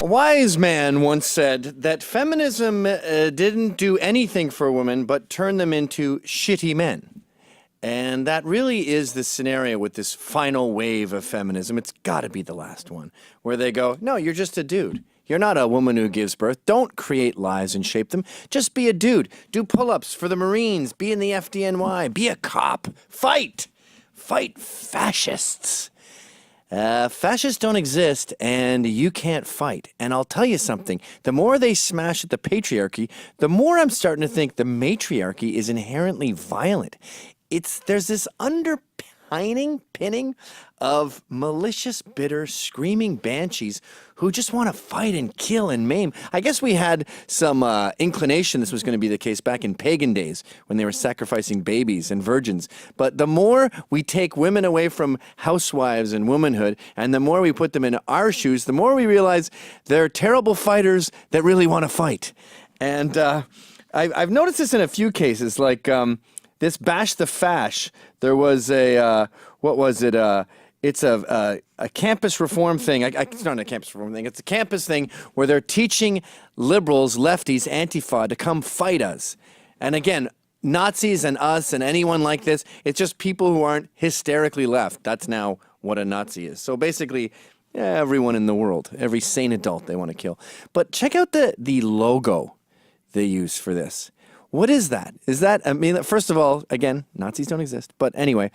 A wise man once said that feminism didn't do anything for women but turn them into shitty men. And that really is the scenario with this final wave of feminism. It's got to be the last one, where they go, no, you're just a dude. You're not a woman who gives birth. Don't create lives and shape them. Just be a dude. Do pull-ups for the Marines. Be in the FDNY. Be a cop. Fight. Fight fascists. Fascists don't exist, and you can't fight. And I'll tell you something. The more they smash at the patriarchy, the more I'm starting to think the matriarchy is inherently violent. There's this pinning of malicious, bitter, screaming banshees who just want to fight and kill and maim. I guess we had some inclination this was going to be the case back in pagan days when they were sacrificing babies and virgins. But the more we take women away from housewives and womanhood, and the more we put them in our shoes, the more we realize they're terrible fighters that really want to fight. And I've noticed this in a few cases, like this Bash the Fash. There was a, what was it? It's a campus reform thing. It's not a campus reform thing. It's a campus thing where they're teaching liberals, lefties, Antifa to come fight us. And again, Nazis and us and anyone like this, it's just people who aren't hysterically left. That's now what a Nazi is. So basically, everyone in the world, every sane adult they want to kill. But check out the logo they use for this. What is that? Is that, I mean, first of all, again, Nazis don't exist. But anyway,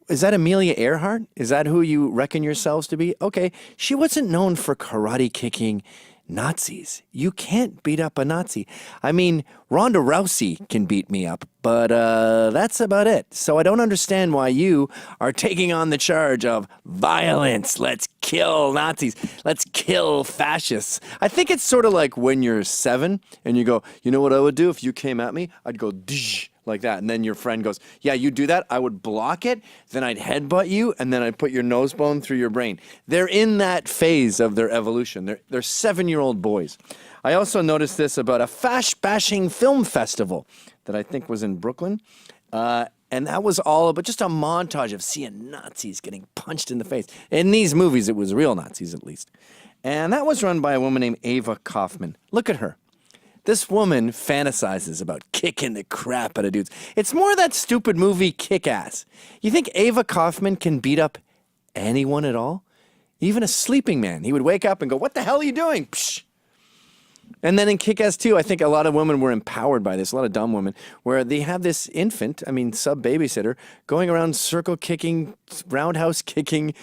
is that Amelia Earhart? Is that who you reckon yourselves to be? Okay, she wasn't known for karate kicking Nazis. You can't beat up a Nazi. I mean, Ronda Rousey can beat me up, but that's about it. So I don't understand why you are taking on the charge of violence. Let's kill Nazis. Let's kill fascists. I think it's sort of like when you're 7 and you go, you know what I would do if you came at me? I'd go, dsh, like that. And then your friend goes, yeah, you do that. I would block it. Then I'd headbutt you. And then I'd put your nose bone through your brain. They're in that phase of their evolution. They're 7-year-old boys. I also noticed this about a fash-bashing film festival that I think was in Brooklyn. And that was all about just a montage of seeing Nazis getting punched in the face. In these movies, it was real Nazis, at least. And that was run by a woman named Ava Kaufman. Look at her. This woman fantasizes about kicking the crap out of dudes. It's more that stupid movie Kick-Ass. You think Ava Kaufman can beat up anyone at all? Even a sleeping man. He would wake up and go, what the hell are you doing? Psh. And then in Kick-Ass 2, I think a lot of women were empowered by this, a lot of dumb women, where they have this infant, sub-babysitter, going around circle-kicking, roundhouse-kicking,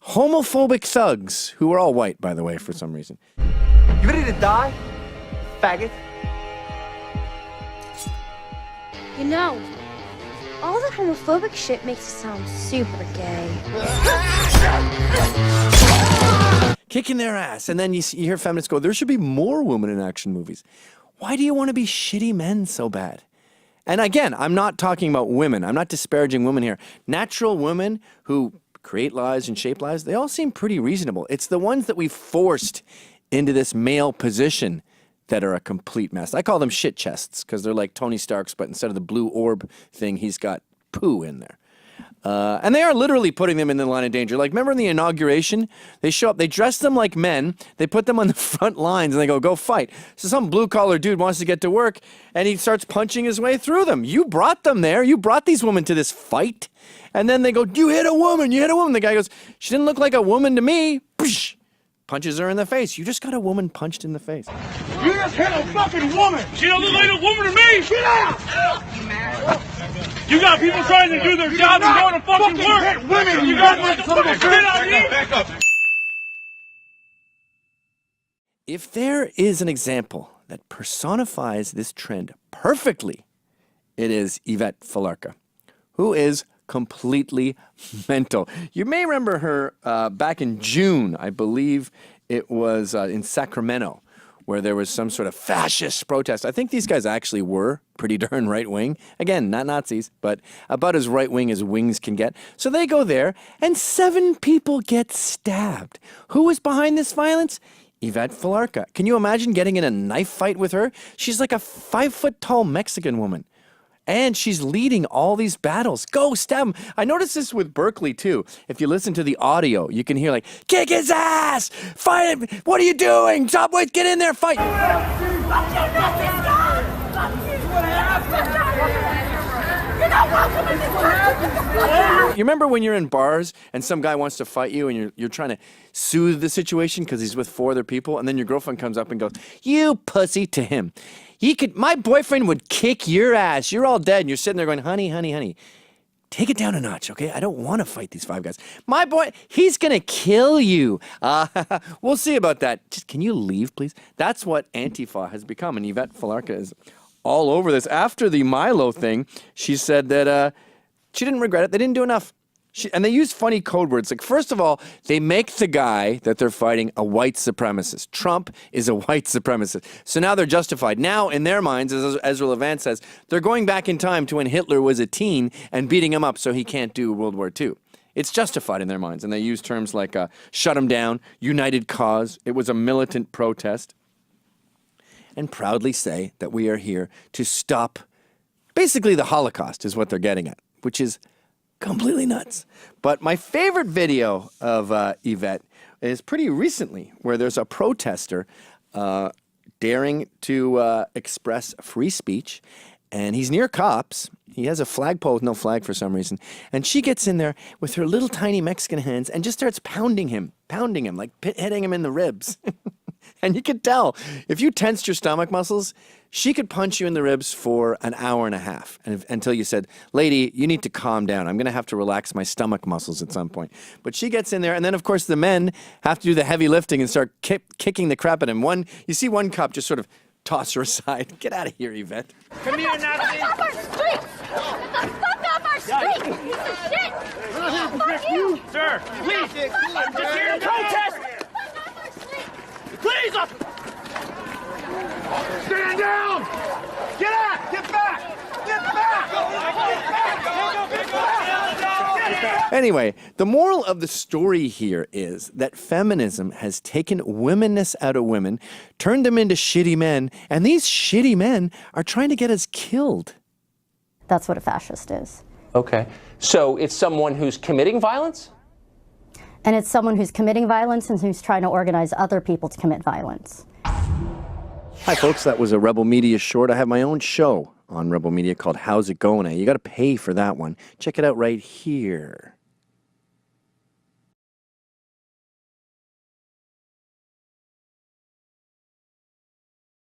homophobic thugs, who are all white, by the way, for some reason. You ready to die, faggot? You know, all that homophobic shit makes it sound super gay. Kicking their ass. And then you hear feminists go, there should be more women in action movies. Why do you want to be shitty men so bad? And again, I'm not talking about women. I'm not disparaging women here. Natural women who create lives and shape lives, they all seem pretty reasonable. It's the ones that we've forced into this male position that are a complete mess. I call them shit chests because they're like Tony Stark's, but instead of the blue orb thing, he's got poo in there. And they are literally putting them in the line of danger. Like, remember in the inauguration? They show up, they dress them like men, they put them on the front lines, and they go fight. So some blue-collar dude wants to get to work, and he starts punching his way through them. You brought them there. You brought these women to this fight. And then they go, you hit a woman, you hit a woman. The guy goes, she didn't look like a woman to me. Psh! Punches her in the face. You just got a woman punched in the face. You just hit a fucking woman! She don't look like a woman to me! Get out! You got people trying to do their job and going to fucking work! Hit women, you got to fucking shit on me! Back up. If there is an example that personifies this trend perfectly, it is Yvette Falarca, who is completely mental. You may remember her back in June, I believe it was in Sacramento, where there was some sort of fascist protest. I think these guys actually were pretty darn right-wing. Again, not Nazis, but about as right-wing as wings can get. So they go there, and 7 people get stabbed. Who was behind this violence? Yvette Falarca. Can you imagine getting in a knife fight with her? She's like a 5-foot-tall Mexican woman. And she's leading all these battles. Go, stab him. I noticed this with Berkeley, too. If you listen to the audio, you can hear like, kick his ass! Fight him! What are you doing? Stop, wait, get in there, fight! You remember when you're in bars and some guy wants to fight you and you're trying to soothe the situation because he's with 4 other people, and then your girlfriend comes up and goes, "You pussy," to him. My boyfriend would kick your ass. You're all dead and you're sitting there going, "Honey, honey, honey. Take it down a notch, okay? I don't want to fight these 5 guys. My boy, he's going to kill you." We'll see about that. Just, can you leave, please? That's what Antifa has become, and Yvette Falarca is all over this. After the Milo thing, she said that she didn't regret it. They didn't do enough. And they use funny code words. Like, first of all, they make the guy that they're fighting a white supremacist. Trump is a white supremacist. So now they're justified. Now, in their minds, as Ezra Levant says, they're going back in time to when Hitler was a teen and beating him up so he can't do World War II. It's justified in their minds. And they use terms like shut him down, united cause, it was a militant protest, and proudly say that we are here to stop basically the Holocaust is what they're getting at, which is completely nuts. But my favorite video of Yvette is pretty recently, where there's a protester daring to express free speech, and he's near cops. He has a flagpole with no flag for some reason, and she gets in there with her little tiny Mexican hands and just starts pounding him, like hitting him in the ribs. And you could tell, if you tensed your stomach muscles, she could punch you in the ribs for an hour and a half until you said, "Lady, you need to calm down. I'm going to have to relax my stomach muscles at some point." But she gets in there, and then, of course, the men have to do the heavy lifting and start kicking the crap at him. You see one cop just sort of toss her aside. Get out of here, Yvette. Come here, Natalie. Get off our street! Get the fuck off our street! Piece of shit! Fuck you! Sir, please. Just here to protest. Please. Stand down. Get out. Get back. Get back. Get back. Anyway, the moral of the story here is that feminism has taken womenness out of women, turned them into shitty men, and these shitty men are trying to get us killed. That's what a fascist is. Okay. So it's someone who's committing violence? And it's someone who's committing violence and who's trying to organize other people to commit violence. Hi, folks. That was a Rebel Media short. I have my own show on Rebel Media called How's It Going? You got to pay for that one. Check it out right here.